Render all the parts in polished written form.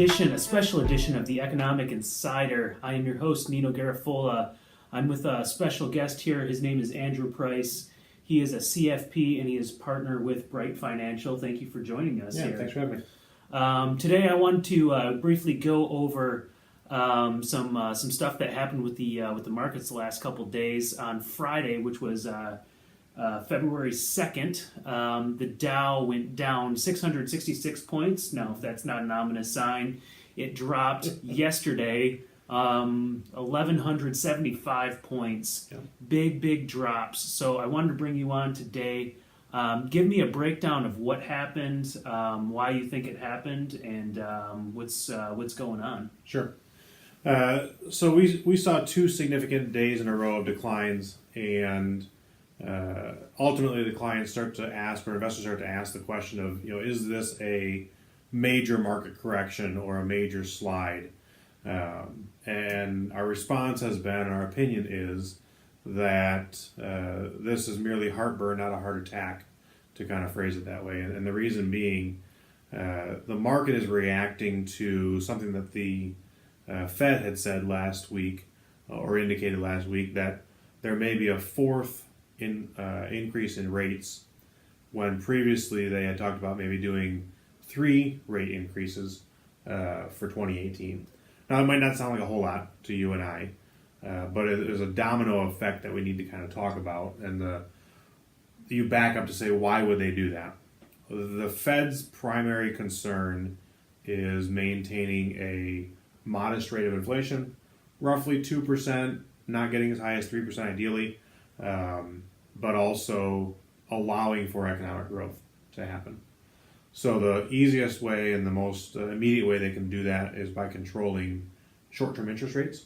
a special edition of the Economic Insider. I am your host, Nino Garafola. I'm with a special guest here. His name is Andrew Price. He is a CFP and he is partner with Bright Financial. Thank you for joining us here. Thanks for having me. Today I want to briefly go over some stuff that happened with the markets the last couple days. On Friday, which was February 2nd, the Dow went down 666 points. Now, if that's not an ominous sign, it dropped yesterday 1,175 points. Yeah. Big drops. So I wanted to bring you on today. Give me a breakdown of what happened, why you think it happened, and what's going on. Sure. So we saw two significant days in a row of declines, and ultimately the clients start to ask, or investors start to ask the question of, is this a major market correction or a major slide? And our response has been, our opinion is that this is merely heartburn, not a heart attack, to kind of phrase it that way. And the reason being, the market is reacting to something that the Fed had said last week, or indicated last week, that there may be a fourth increase in rates, when previously they had talked about maybe doing 3 rate increases for 2018. Now, it might not sound like a whole lot to you and I, but there's a domino effect that we need to kind of talk about. And you back up to say, why would they do that? The Fed's primary concern is maintaining a modest rate of inflation, roughly 2%, not getting as high as 3% ideally, but also allowing for economic growth to happen. So the easiest way and the most immediate way they can do that is by controlling short-term interest rates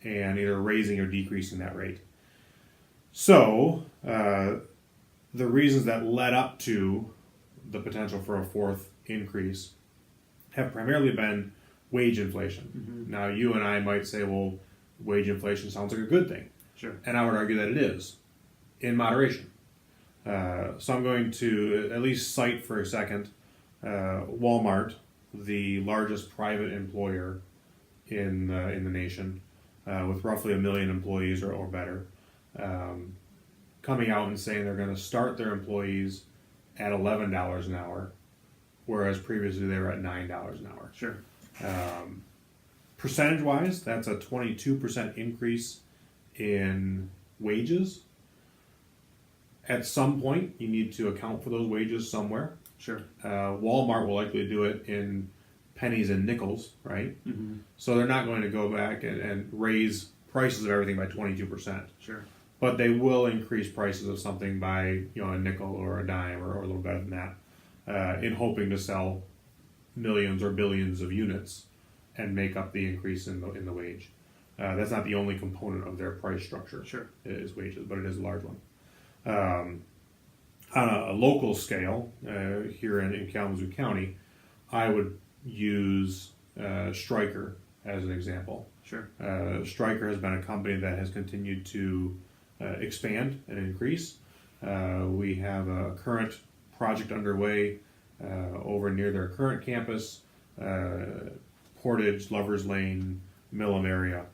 and either raising or decreasing that rate. So the reasons that led up to the potential for a fourth increase have primarily been wage inflation. Mm-hmm. Now, you and I might say, well, wage inflation sounds like a good thing. Sure. And I would argue that it is, in moderation. So I'm going to at least cite for a second Walmart, the largest private employer in the nation, with roughly 1 million employees or better, coming out and saying they're going to start their employees at $11 an hour, whereas previously they were at $9 an hour. Sure. Percentage-wise, that's a 22% increase in wages. At some point, you need to account for those wages somewhere. Sure. Walmart will likely do it in pennies and nickels, right? Mm-hmm. So they're not going to go back and raise prices of everything by 22%. Sure. But they will increase prices of something by a nickel or a dime or a little better than that, in hoping to sell millions or billions of units and make up the increase in the wage. That's not the only component of their price structure. Sure. Is wages, but it is a large one. On a local scale, here in Kalamazoo County, I would use Stryker as an example. Sure. Stryker has been a company that has continued to expand and increase. We have a current project underway over near their current campus, Portage, Lovers Lane, Millam area,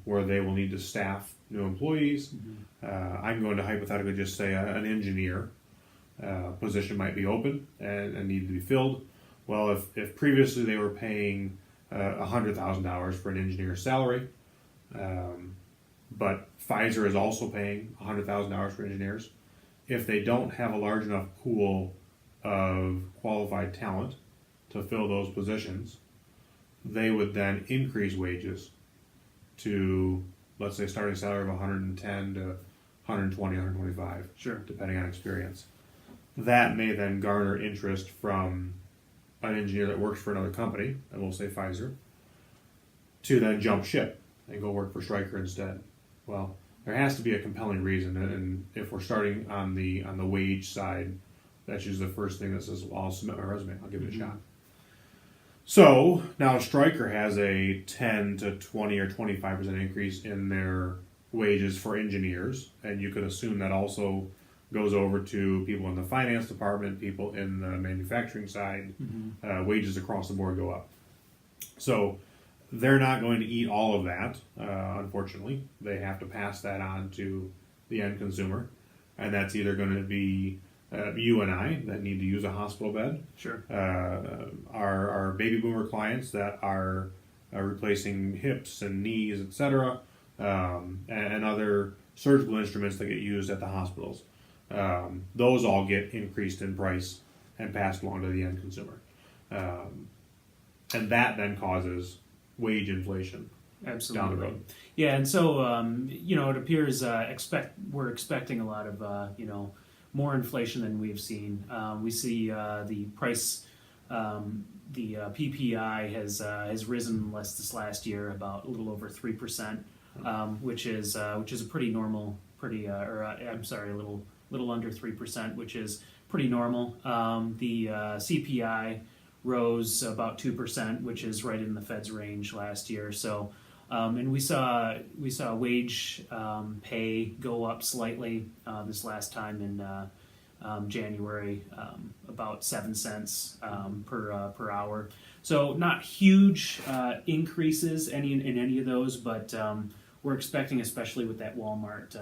where they will need to staff new employees. Mm-hmm. I'm going to hypothetically just say an engineer position might be open and need to be filled. Well, if previously they were paying $100,000 for an engineer's salary, but Pfizer is also paying $100,000 for engineers, if they don't have a large enough pool of qualified talent to fill those positions, they would then increase wages to, let's say, starting salary of 110 to 120, 125, sure, depending on experience. That may then garner interest from an engineer that works for another company, and we'll say Pfizer, to then jump ship and go work for Stryker instead. Well, there has to be a compelling reason, and if we're starting on the wage side, that's usually the first thing that says, well, I'll submit my resume, I'll give it a shot. So now Stryker has a 10 to 20 or 25% increase in their wages for engineers, and you could assume that also goes over to people in the finance department, people in the manufacturing side. Mm-hmm. Wages across the board go up. So they're not going to eat all of that, unfortunately. They have to pass that on to the end consumer. And that's either going to be you and I that need to use a hospital bed, Sure. our baby boomer clients that are replacing hips and knees, etc., and other surgical instruments that get used at the hospitals. Those all get increased in price and passed along to the end consumer. And that then causes wage inflation Absolutely. down the road. Yeah, and so it appears we're expecting a lot of more inflation than we've seen. We see the price, the PPI has risen less this last year, about a little over 3%, which is a pretty normal, a little under 3%, which is pretty normal. The CPI rose about 2%, which is right in the Fed's range last year. So, and we saw wage pay go up slightly this last time in January, about 7 cents per hour. So not huge increases in any of those, but we're expecting, especially with that Walmart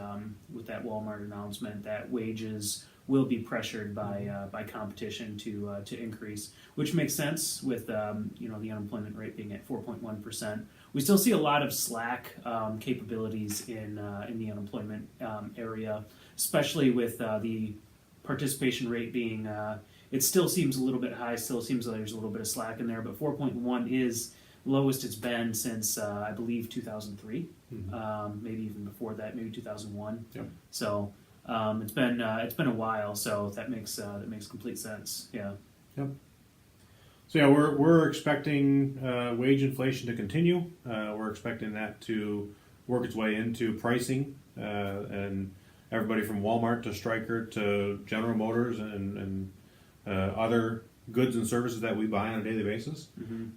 announcement, that wages will be pressured by competition to increase, which makes sense with the unemployment rate being at 4.1%. We still see a lot of slack capabilities in the unemployment area, especially with the participation rate being. It still seems a little bit high. Still seems like there's a little bit of slack in there, but 4.1 is lowest it's been since I believe 2003, maybe even before that, maybe 2001. Yep. So. It's been a while, so that makes complete sense. Yeah. Yep. So yeah, we're expecting wage inflation to continue. We're expecting that to work its way into pricing, and everybody from Walmart to Stryker to General Motors and other goods and services that we buy on a daily basis,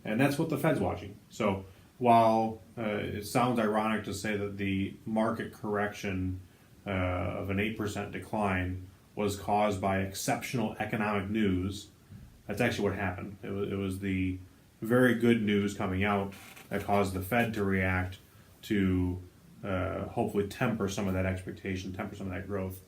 and that's what the Fed's watching. So while it sounds ironic to say that the market correction of an 8% decline was caused by exceptional economic news, that's actually what happened. It was the very good news coming out that caused the Fed to react to hopefully temper some of that expectation, temper some of that growth,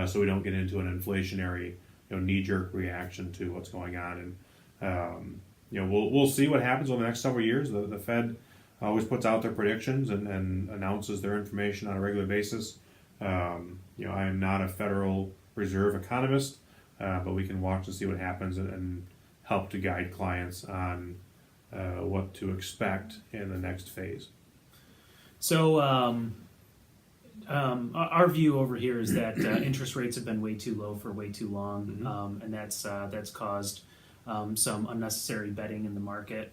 so we don't get into an inflationary knee-jerk reaction to what's going on. And we'll see what happens over the next several years. The Fed always puts out their predictions and announces their information on a regular basis. I am not a Federal Reserve economist, but we can watch and see what happens and help to guide clients on what to expect in the next phase. So our view over here is that interest rates have been way too low for way too long, and that's caused some unnecessary betting in the market,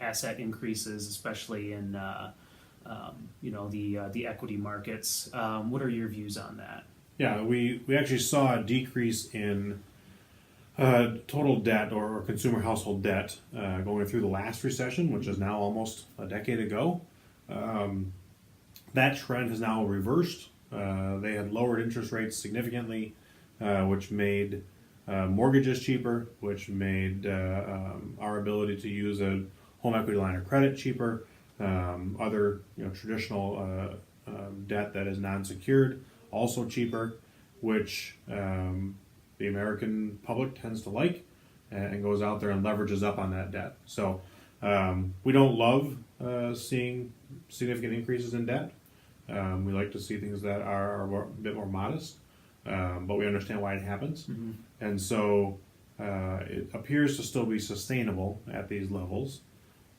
asset increases, especially in the equity markets. What are your views on that? Yeah, we actually saw a decrease in total debt or consumer household debt going through the last recession, which is now almost a decade ago. That trend has now reversed. They had lowered interest rates significantly, which made mortgages cheaper, which made our ability to use a home equity line of credit cheaper. Other traditional debt that is non-secured also cheaper, which the American public tends to like and goes out there and leverages up on that debt. So we don't love seeing significant increases in debt. We like to see things that are a bit more modest, but we understand why it happens. And so it appears to still be sustainable at these levels.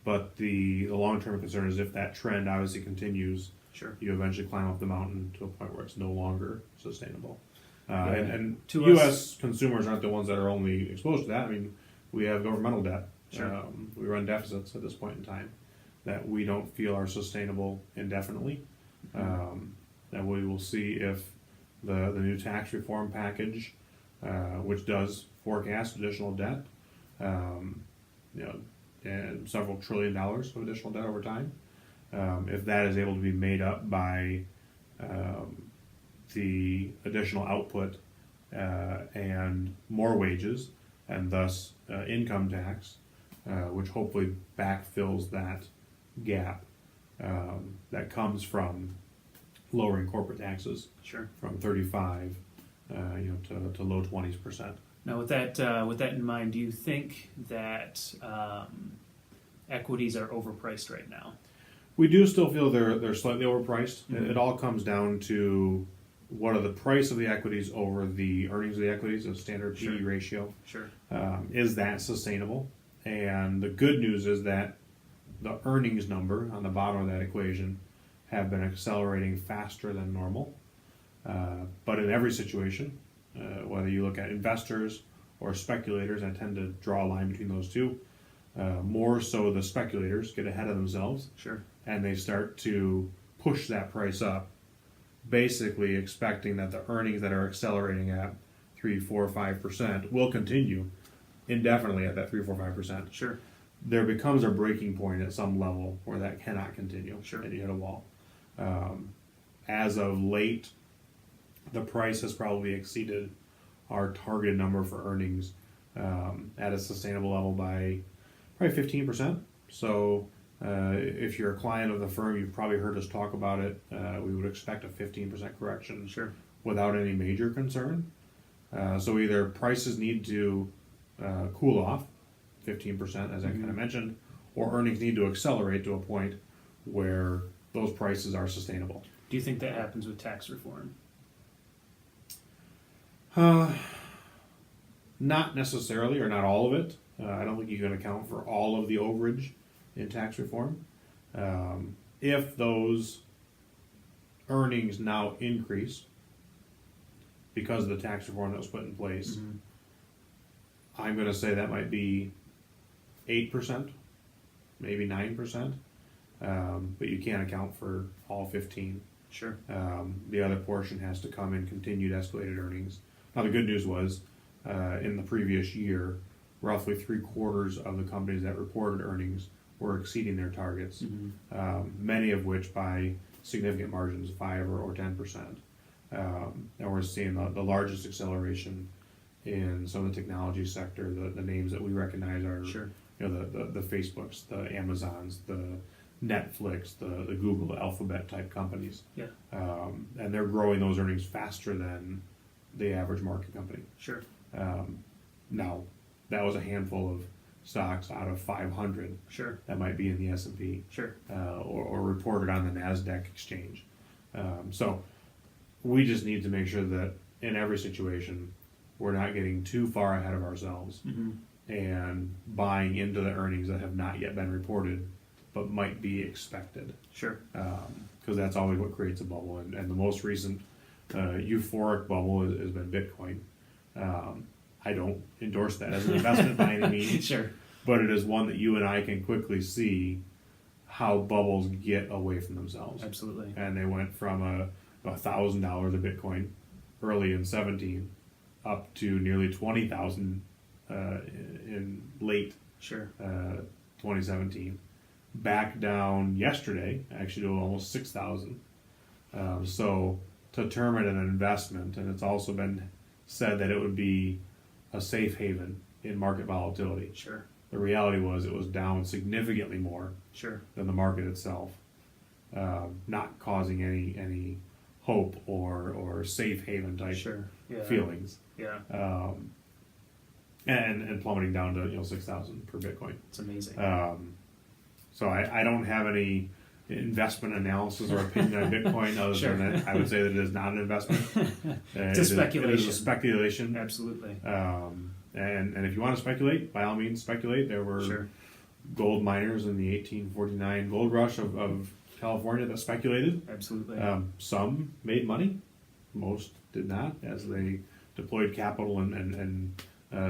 But the long-term concern is if that trend obviously continues, sure, you eventually climb up the mountain to a point where it's no longer sustainable. And to U.S. consumers aren't the ones that are only exposed to that. I mean, we have governmental debt. Sure. We run deficits at this point in time that we don't feel are sustainable indefinitely. And we will see if the new tax reform package, which does forecast additional debt, and several $1 trillion of additional debt over time, if that is able to be made up by the additional output and more wages, and thus income tax, which hopefully backfills that gap that comes from lowering corporate taxes Sure. from 35, to low 20%. Now, with that in mind, do you think that equities are overpriced right now? We do still feel they're slightly overpriced. Mhm. It all comes down to what are the price of the equities over the earnings of the equities, a standard PE Sure. ratio. Sure. Is that sustainable? And the good news is that the earnings number on the bottom of that equation have been accelerating faster than normal. But in every situation, whether you look at investors or speculators, I tend to draw a line between those two. More so the speculators get ahead of themselves Sure. and they start to push that price up, basically expecting that the earnings that are accelerating at 3, 4, 5% will continue indefinitely at that 3, 4, 5%. Sure. There becomes a breaking point at some level where that cannot continue. Sure. And you hit a wall. As of late, the price has probably exceeded our targeted number for earnings at a sustainable level by probably 15%. So if you're a client of the firm, you've probably heard us talk about it. We would expect a 15% correction Sure. without any major concern. So either prices need to cool off 15%, as I kind of mentioned, or earnings need to accelerate to a point where those prices are sustainable. Do you think that happens with tax reform? Not necessarily, or not all of it. I don't think you can account for all of the overage in tax reform. If those earnings now increase because of the tax reform that was put in place, Mhm. I'm going to say that might be 8%, maybe 9%, but you can't account for all 15. Sure. The other portion has to come in continued escalated earnings. Now the good news was, in the previous year, roughly 3/4 of the companies that reported earnings were exceeding their targets, many of which by significant margins, 5 or 10%. And we're seeing the largest acceleration in some of the technology sector. The names that we recognize are, Sure. the Facebooks, the Amazons, the Netflix, the Google, the Alphabet type companies. Yeah. And they're growing those earnings faster than the average market company. Sure. Now, that was a handful of stocks out of 500 Sure. that might be in the S&P Sure. or reported on the NASDAQ exchange. So we just need to make sure that in every situation, we're not getting too far ahead of ourselves and buying into the earnings that have not yet been reported but might be expected. Sure. Because that's always what creates a bubble. And the most recent euphoric bubble has been Bitcoin. I don't endorse that as an investment by any means, Sure. but it is one that you and I can quickly see how bubbles get away from themselves. Absolutely. And they went from $1,000 a Bitcoin early in 17 up to nearly 20,000 in late Sure. 2017. Back down yesterday, actually to almost 6,000. So to term it an investment, and it's also been said that it would be a safe haven in market volatility. Sure. The reality was it was down significantly more Sure. than the market itself, not causing any hope or safe haven type Sure. Yeah. feelings, Yeah. and plummeting down to 6,000 per Bitcoin. It's amazing. So I don't have any investment analysis or opinion on Bitcoin other Sure. than that I would say that it is not an investment. It's a speculation. It is a speculation. Absolutely. And if you want to speculate, by all means speculate. There were Sure. gold miners in the 1849 gold rush of California that speculated. Absolutely. Some made money, most did not, as they deployed capital and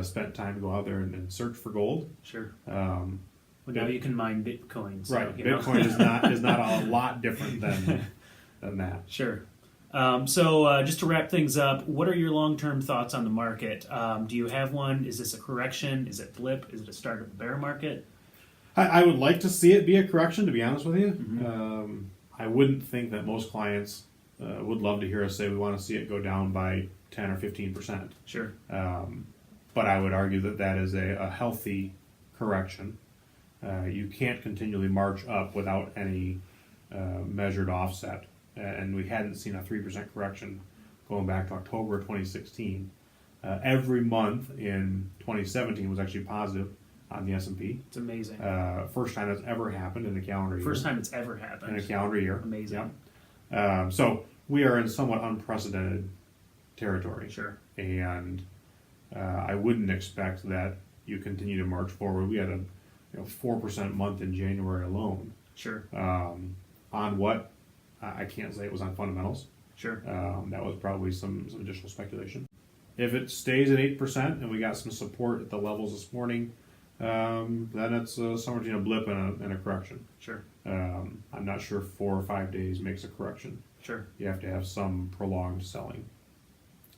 spent time to go out there and search for gold. Sure. But now you can mine Bitcoin. So, right, you know. Bitcoin is not a lot different than that. Sure. So just to wrap things up, what are your long-term thoughts on the market? Do you have one? Is this a correction? Is it blip? Is it a start of a bear market? I would like to see it be a correction, to be honest with you. I wouldn't think that most clients would love to hear us say we want to see it go down by 10 or 15%. Sure. But I would argue that is a healthy correction. you can't continually march up without any measured offset. And we hadn't seen a 3% correction going back to October 2016. Every month in 2017 was actually positive on the S&P. It's amazing. First time that's ever happened in a calendar year. First time it's ever happened. In a calendar year. Amazing. Yeah. So we are in somewhat unprecedented territory. Sure. And I wouldn't expect that you continue to march forward. We had a 4% month in January alone. Sure. On what? I can't say it was on fundamentals. Sure. That was probably some additional speculation. If it stays at 8% and we got some support at the levels this morning, then it's somewhere between a blip and a correction. Sure. I'm not sure 4 or 5 days makes a correction. Sure. You have to have some prolonged selling.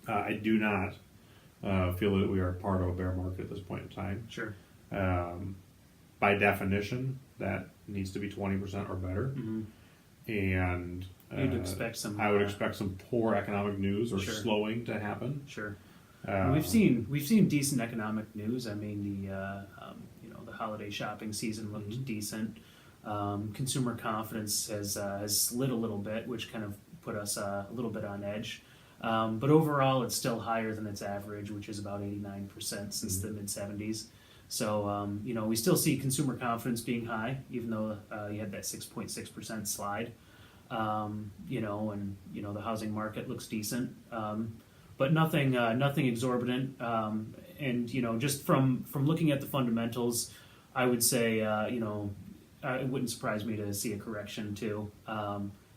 I do not feel that we are part of a bear market at this point in time. Sure. By definition, that needs to be 20% or better. Mm-hmm. And You'd expect some. I would expect some poor economic news or Sure. slowing to happen. Sure. We've seen decent economic news. I mean, the holiday shopping season looked Mm-hmm. decent. Consumer confidence has slid a little bit, which kind of put us a little bit on edge. But overall, it's still higher than its average, which is about 89% since Mm-hmm. the mid 70s. So we still see consumer confidence being high, even though you had that 6.6% slide. And the housing market looks decent. But nothing exorbitant. And just from looking at the fundamentals, I would say it wouldn't surprise me to see a correction too.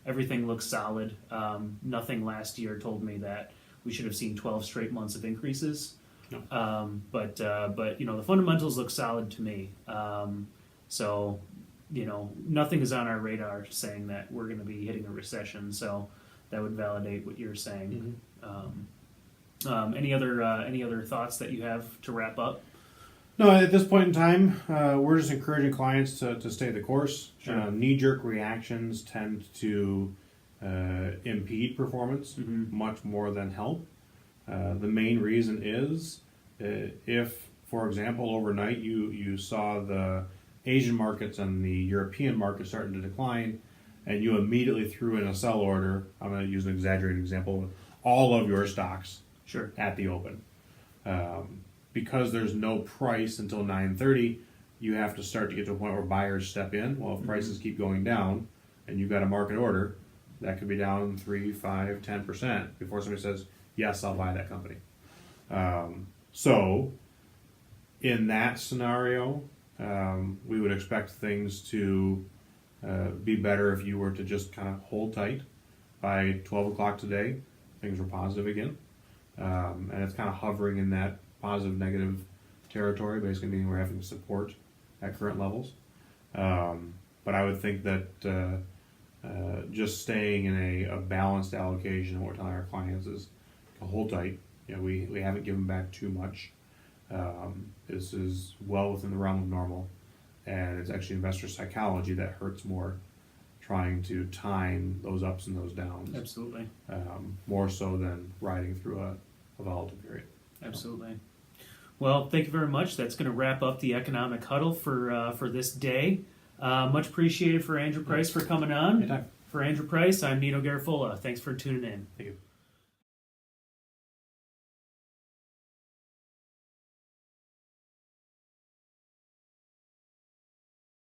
Everything looks solid. Nothing last year told me that we should have seen 12 straight months of increases. No. But the fundamentals look solid to me. So nothing is on our radar saying that we're going to be hitting a recession. So that would validate what you're saying. Mm-hmm. Any other thoughts that you have to wrap up? No, at this point in time, we're just encouraging clients to stay the course. Sure. Knee-jerk reactions tend to impede performance Mm-hmm. much more than help. The main reason is if, for example, overnight you saw the Asian markets and the European markets starting to decline, and you immediately threw in a sell order. I'm going to use an exaggerated example. All of your stocks Sure. at the open. Because there's no price until 9:30, you have to start to get to a point where buyers step in. Well, if prices keep going down and you've got a market order, that could be down 3, 5, 10% before somebody says, yes, I'll buy that company. So in that scenario, we would expect things to be better if you were to just kind of hold tight. By 12 o'clock today, things were positive again. And it's kind of hovering in that positive negative territory, basically meaning we're having support at current levels. But I would think that just staying in a balanced allocation, what we're telling our clients is to hold tight. We haven't given back too much. This is well within the realm of normal, and it's actually investor psychology that hurts more, trying to time those ups and those downs. Absolutely. More so than riding through a volatile period. Absolutely. Well, thank you very much. That's going to wrap up the economic huddle for this day. Much appreciated for Andrew Price for coming on. Anytime. For Andrew Price, I'm Nino Garafola. Thanks for tuning in. Thank you.